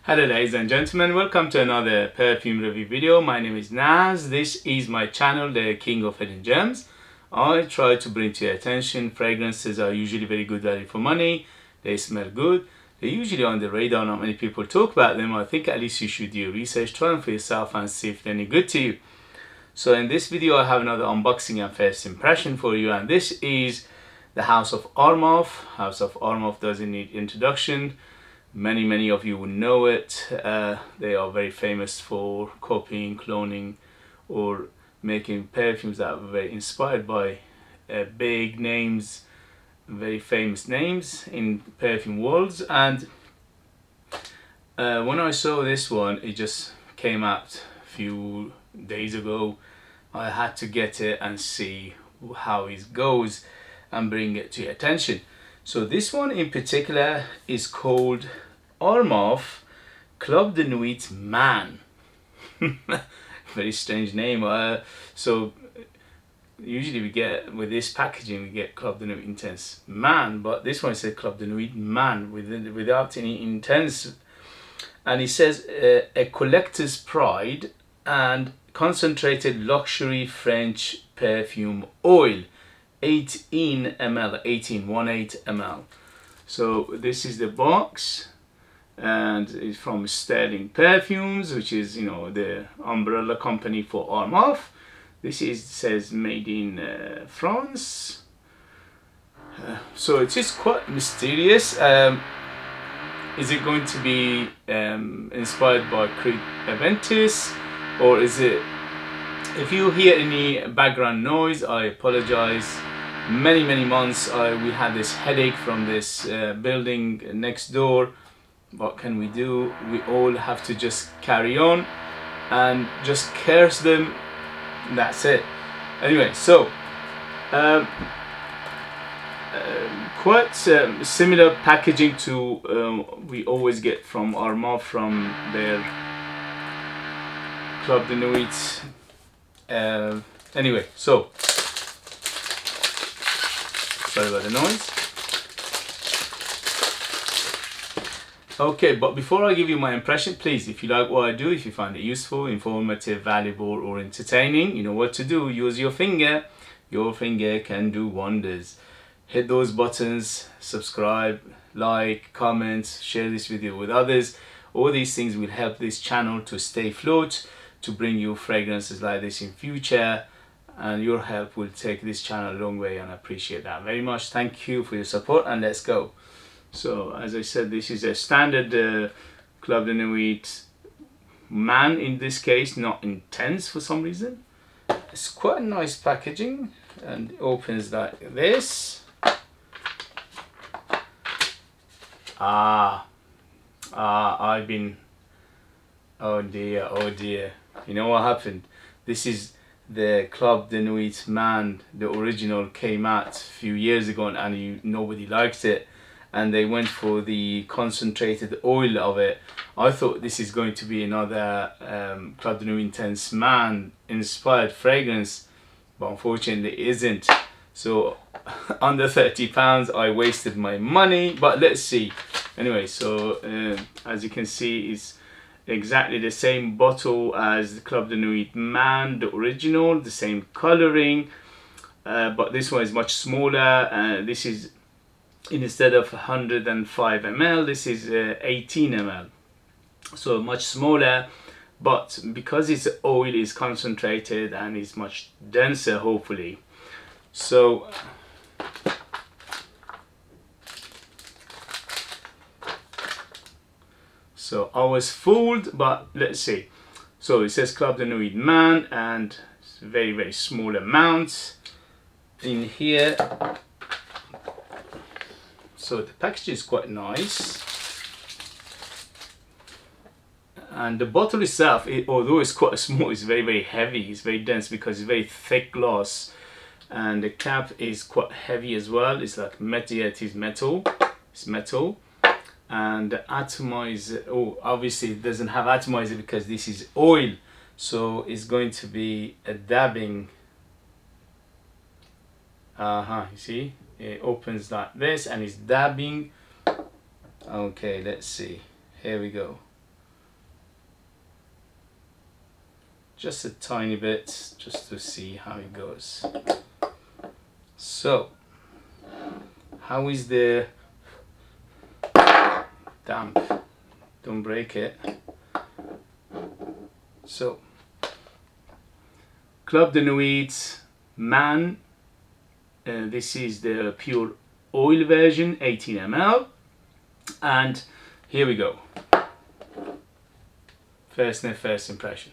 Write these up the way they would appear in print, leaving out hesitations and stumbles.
Hello ladies and gentlemen, welcome to another perfume review video. My name is Naz. This is my channel, the King of Hidden Gems. I try to bring to your attention fragrances are usually very good value for money. They smell good. They're usually on the radar, not many people talk about them. I think at least you should do your research, try them for yourself and see if they're any good to you. So in this video I have another unboxing and first impression for you, and this is the House of Armaf. House of Armaf doesn't need introduction. Many of you will know it. They are very famous for copying, cloning, or making perfumes that were very inspired by big names, very famous names in perfume worlds. And when I saw this one, it just came out a few days ago. I had to get it and see how it goes and bring it to your attention. So this one in particular is called Armaf Club de Nuit Man. Very strange name. So usually we get, with this packaging, we get Club de Nuit Intense Man, but this one says Club de Nuit Man without any intense. And it says a collector's pride and concentrated luxury French perfume oil, 18 ml, 18 ml. So this is the box, and it's from Sterling Perfumes, which is, you know, the umbrella company for Armaf. This is, says made in France. So it is quite mysterious. Is it going to be inspired by Creed Aventis, or is it? If you hear any background noise, I apologize. Many months we had this headache from this building next door. What can we do? We all have to just carry on and just curse them. That's it. Anyway, so quite similar packaging to we always get from Armaf, from their Club de Nuit. Anyway, so sorry about the noise. Okay, but before I give you my impression, please, if you like what I do, if you find it useful, informative, valuable, or entertaining, you know what to do. Use your finger. Your finger can do wonders. Hit those buttons, subscribe, like, comment, share this video with others. All these things will help this channel to stay afloat, to bring you fragrances like this in future, and your help will take this channel a long way, and I appreciate that very much. Thank you for your support, and let's go. So as I said, this is a standard Club de Nuit Man, in this case, not intense for some reason. It's quite nice packaging, and it opens like this. I've been, oh dear, you know what happened? This is the Club de Nuit Man. The original came out a few years ago, and nobody liked it, and they went for the concentrated oil of it. I thought this is going to be another Club de Nuit Intense Man inspired fragrance, but unfortunately it isn't. So under £30 I wasted my money, but let's see. Anyway, so as you can see, it's exactly the same bottle as the Club de Nuit Man, the original, the same coloring, but this one is much smaller. This is, instead of 105 ml, this is 18 ml, so much smaller, but because its oil is concentrated and is much denser, hopefully. So I was fooled, but let's see. So it says Club de Nuit Man, and it's very small amounts in here. So the package is quite nice, and the bottle itself, although it's quite small, it's very heavy. It's very dense because it's very thick glass, and the cap is quite heavy as well. It's like metal. Yeah, it is metal. It's metal. And the atomizer, oh, obviously it doesn't have atomizer because this is oil, so it's going to be a dabbing. You see, it opens like this and it's dabbing. Okay, let's see, here we go. just a tiny bit, just to see how it goes. So, how is the damp? Don't break it. So, Club de Nuit Man. This is the pure oil version, 18 ml. And here we go. First sniff, first impression.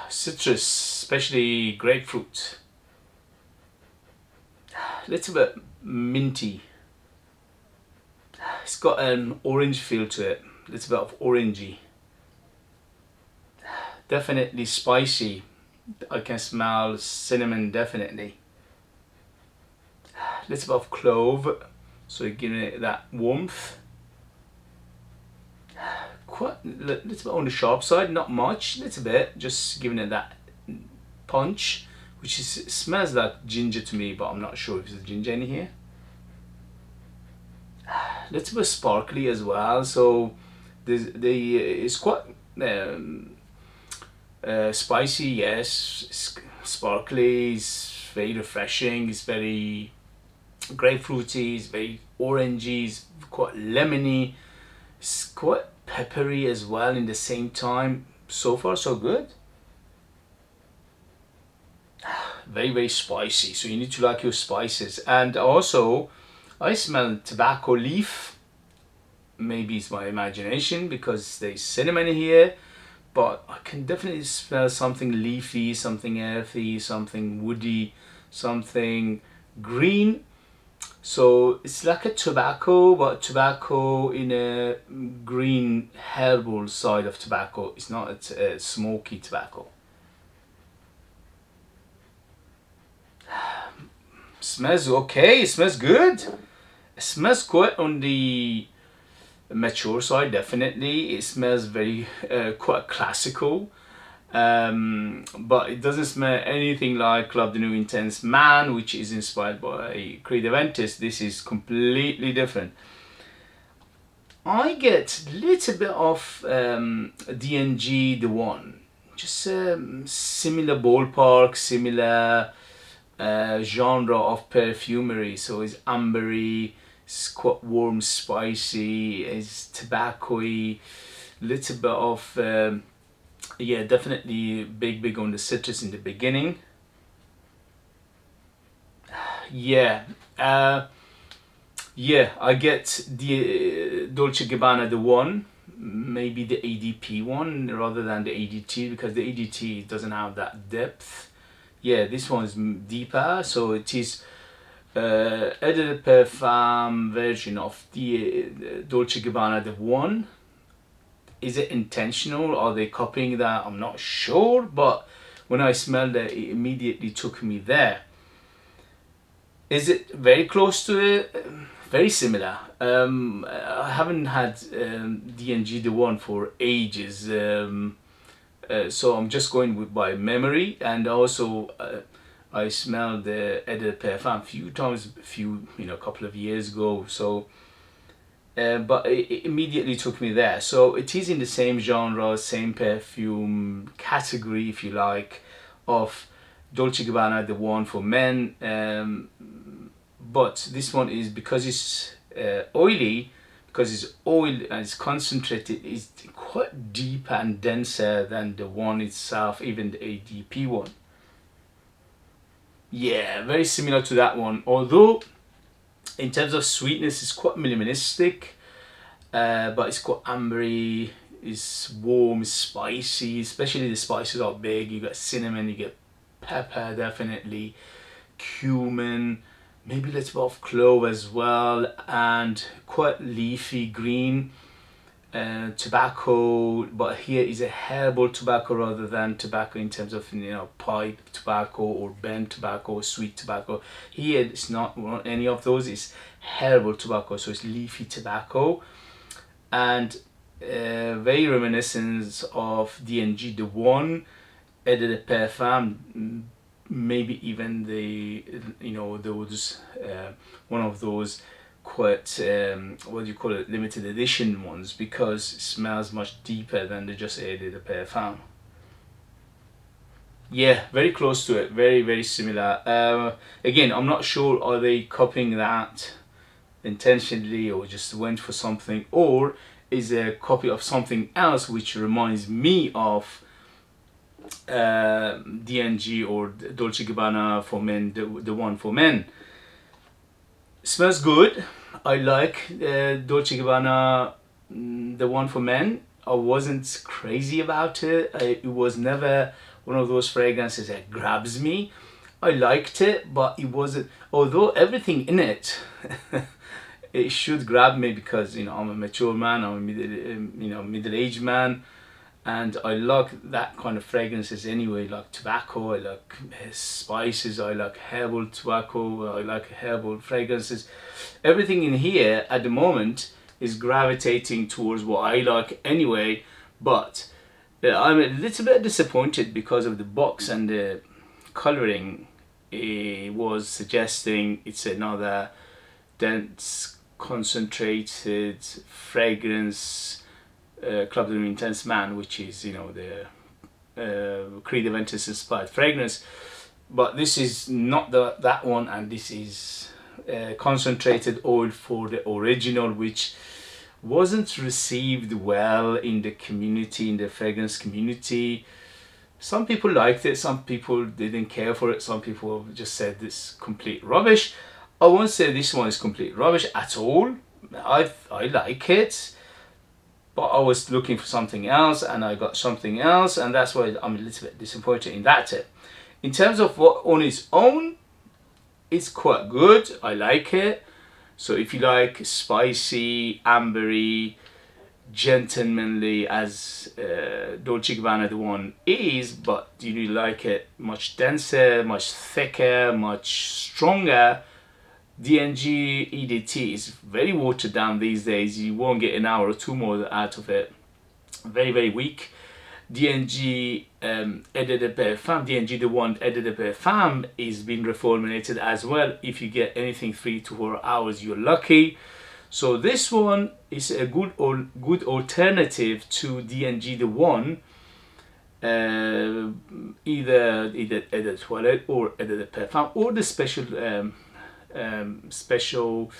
Citrus, especially grapefruit. A little bit minty. It's got an orange feel to it. A little bit of orangey. Definitely spicy. I can smell cinnamon definitely. A little bit of clove, so you're giving it that warmth. Quite a little bit on the sharp side, not much, a little bit, just giving it that punch, which is, it smells like ginger to me, but I'm not sure if there's ginger in here. A little bit sparkly as well, so it's quite spicy, yes, it's sparkly, it's very refreshing, it's very grapefruity, it's very orangey, it's quite lemony, it's quite peppery as well in the same time. So far so good. Very, very spicy, so you need to like your spices. And also I smell tobacco leaf. Maybe it's my imagination because there's cinnamon here, but I can definitely smell something leafy, something earthy, something woody, something green. So it's like a tobacco, but tobacco in a green herbal side of tobacco. It's not a smoky tobacco. Smells okay, it smells good. It smells quite on the mature side, definitely. It smells very quite classical. But it doesn't smell anything like Club de Nuit Intense Man, which is inspired by Creed Aventus. This is completely different. I get a little bit of DNG The One, just similar ballpark, similar genre of perfumery. So it's ambery, it's quite warm, spicy, it's tobacco-y, little bit of yeah, definitely big on the citrus in the beginning. Yeah, yeah, I get the Dolce Gabbana The One, maybe the ADP one rather than the ADT, because the ADT doesn't have that depth. Yeah, this one is deeper, so it is Eau de Parfum version of the Dolce Gabbana The One. Is it intentional? Are they copying that? I'm not sure, but when I smelled it, it immediately took me there. Is it very close to it? Very similar. I haven't had DNG The One for ages, so I'm just going with by memory. And also I smelled the Eau de Parfum a few times, a couple of years ago. So but it immediately took me there. So it is in the same genre, same perfume category, if you like, of Dolce Gabbana The One for men. But this one is, because it's oily, because it's oil and it's concentrated, it's quite deeper and denser than the one itself, even the ADP one. Yeah, very similar to that one, although in terms of sweetness it's quite minimalistic, but it's quite ambery, it's warm, it's spicy, especially the spices are big. You got cinnamon, you get pepper, definitely cumin, maybe a little bit of clove as well, and quite leafy green tobacco, but here is a herbal tobacco rather than tobacco in terms of pipe tobacco or bent tobacco or sweet tobacco. Here it's not any of those, it's herbal tobacco, so it's leafy tobacco, and very reminiscent of DNG The One, Eau de Parfum, maybe even the those one of those quite what do you call it, limited edition ones, because it smells much deeper than the just Eau de Parfum. Yeah, very close to it, very similar. Again, I'm not sure, are they copying that intentionally or just went for something, or is a copy of something else which reminds me of D&G or Dolce Gabbana for men, the one for men. Smells good. I like Dolce Gabbana, the one for men. I wasn't crazy about it. It was never one of those fragrances that grabs me. I liked it, but it wasn't, although everything in it it should grab me, because you know I'm a mature man, I'm a middle-aged man, and I like that kind of fragrances anyway. Like tobacco, I like spices, I like herbal tobacco, I like herbal fragrances. Everything in here at the moment is gravitating towards what I like anyway, but I'm a little bit disappointed because of the box and the coloring. It was suggesting it's another dense, concentrated fragrance, Club de Nuit Intense Man, which is, you know, the Creed Aventus inspired fragrance. But this is not that one, and this is concentrated oil for the original, which wasn't received well in the community, in the fragrance community. Some people liked it, some people didn't care for it, some people just said this complete rubbish. I won't say this one is complete rubbish at all. I like it, but I was looking for something else and I got something else, and that's why I'm a little bit disappointed in that tip. In terms of what on its own, it's quite good. I like it. So if you like spicy, ambery, gentlemanly, as Dolce Gabbana the one is, but you like it much denser, much thicker, much stronger, D&G EDT is very watered down these days. You won't get an hour or two more out of it. Very weak. D&G Eau de Parfum, D&G the one Eau de Parfum is being reformulated as well. If you get anything 3 to 4 hours, you're lucky. So this one is a good alternative to D&G the one, either Eau de Toilette or Eau de Parfum, or the special special,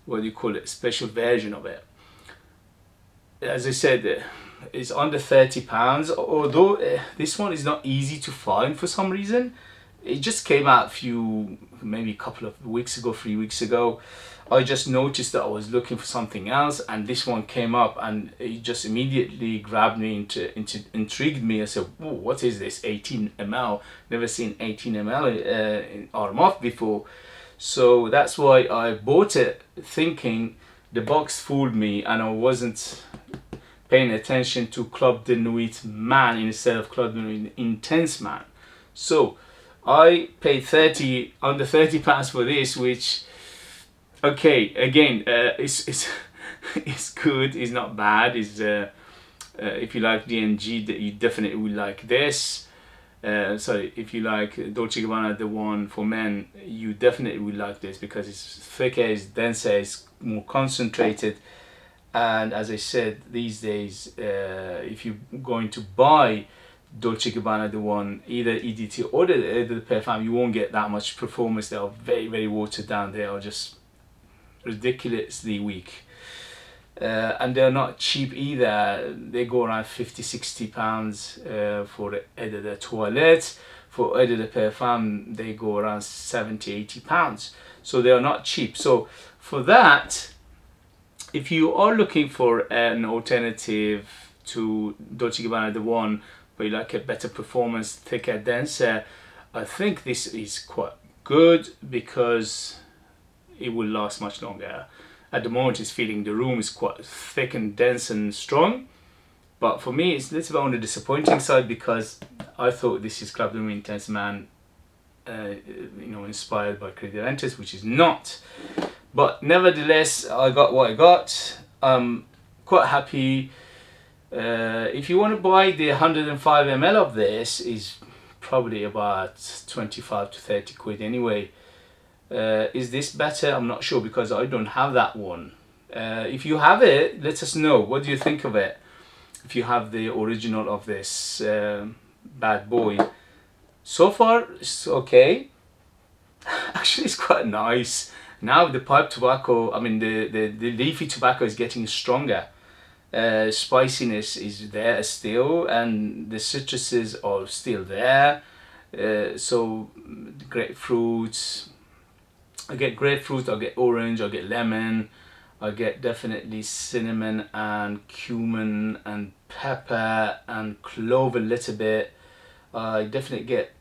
what do you call it, special version of it. As I said, it's under £30, although this one is not easy to find for some reason. It just came out maybe a couple of weeks ago, 3 weeks ago. I just noticed that I was looking for something else, and this one came up, and it just immediately grabbed me, intrigued me. I said, "Whoa, what is this? 18 ml? Never seen 18 ml in Armaf before." So that's why I bought it, thinking the box fooled me, and I wasn't paying attention to Club de Nuit Man instead of Club de Nuit Intense Man. So I paid under £30 for this, which, okay, again, it's it's good, it's not bad. It's if you like D&G, you definitely will like this. Sorry, if you like Dolce Gabbana, the one for men, you definitely will like this, because it's thicker, it's denser, it's more concentrated. And as I said, these days, if you're going to buy Dolce Gabbana, the one, either EDT or the Parfum, you won't get that much performance. They are very watered down. They are just ridiculously weak. And they're not cheap either. They go around £50–60 for the Eau de Toilette. For Eau de Parfum, they go around £70–80. So they are not cheap. So for that, if you are looking for an alternative to Dolce Gabbana, the one, but you like a better performance, thicker, denser, I think this is quite good, because it will last much longer. At the moment, it's feeling the room is quite thick and dense and strong, but for me it's a little bit on the disappointing side, because I thought this is Club de Nuit Intense Man, inspired by Creed Aventus, which is not. But nevertheless, I got what I got. I'm quite happy. If you want to buy the 105 ml of this, is probably about 25 to 30 quid anyway. Is this better? I'm not sure because I don't have that one. If you have it, let us know. What do you think of it? If you have the original of this bad boy. So far, it's okay. Actually, it's quite nice. Now the pipe tobacco, I mean the leafy tobacco is getting stronger. Spiciness is there still, and the citruses are still there. So grapefruits, I get grapefruit, I get orange, I get lemon, I get definitely cinnamon and cumin and pepper and clove a little bit. I definitely get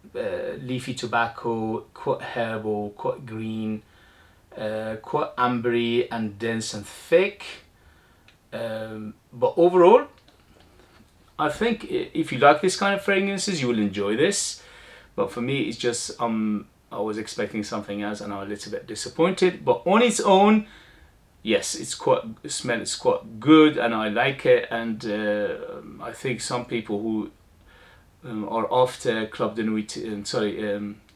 leafy tobacco, quite herbal, quite green, quite ambery and dense and thick. But overall, I think if you like this kind of fragrances, you will enjoy this. But for me, it's just I was expecting something else, and I'm a little bit disappointed. But on its own, yes, it's quite smells quite good, and I like it. And I think some people who are after Club de Nuit,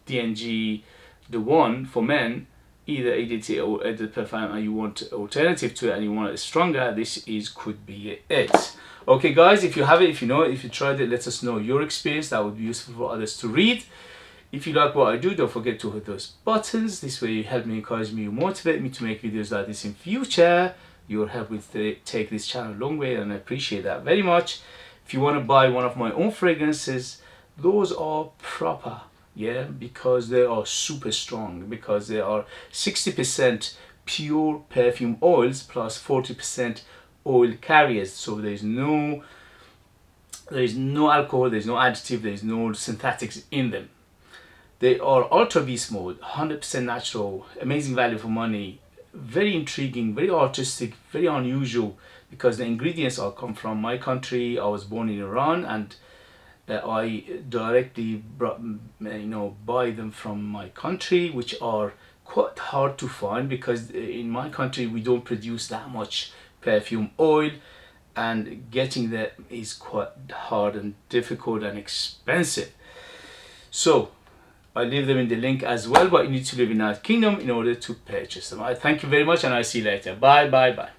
DNG, the one for men, either EDT or Eau de Parfum, and you want alternative to it and you want it stronger, this could be it. Okay guys, if you have it, if you know it, if you tried it, let us know your experience. That would be useful for others to read. If you like what I do, don't forget to hit those buttons. This way you help me, encourage me, you motivate me to make videos like this in future. Your help will take this channel a long way, and I appreciate that very much. If you want to buy one of my own fragrances, those are proper, yeah, because they are super strong, because they are 60% pure perfume oils plus 40% oil carriers. So there's no alcohol, there's no additive, there's no synthetics in them. They are ultra beast mode, 100% natural, amazing value for money, very intriguing, very artistic, very unusual, because the ingredients all come from my country. I was born in Iran, and I directly buy them from my country, which are quite hard to find because in my country we don't produce that much perfume oil, and getting that is quite hard and difficult and expensive. So I leave them in the link as well, but you need to live in United Kingdom in order to purchase them. I thank you very much, and I'll see you later. Bye bye bye.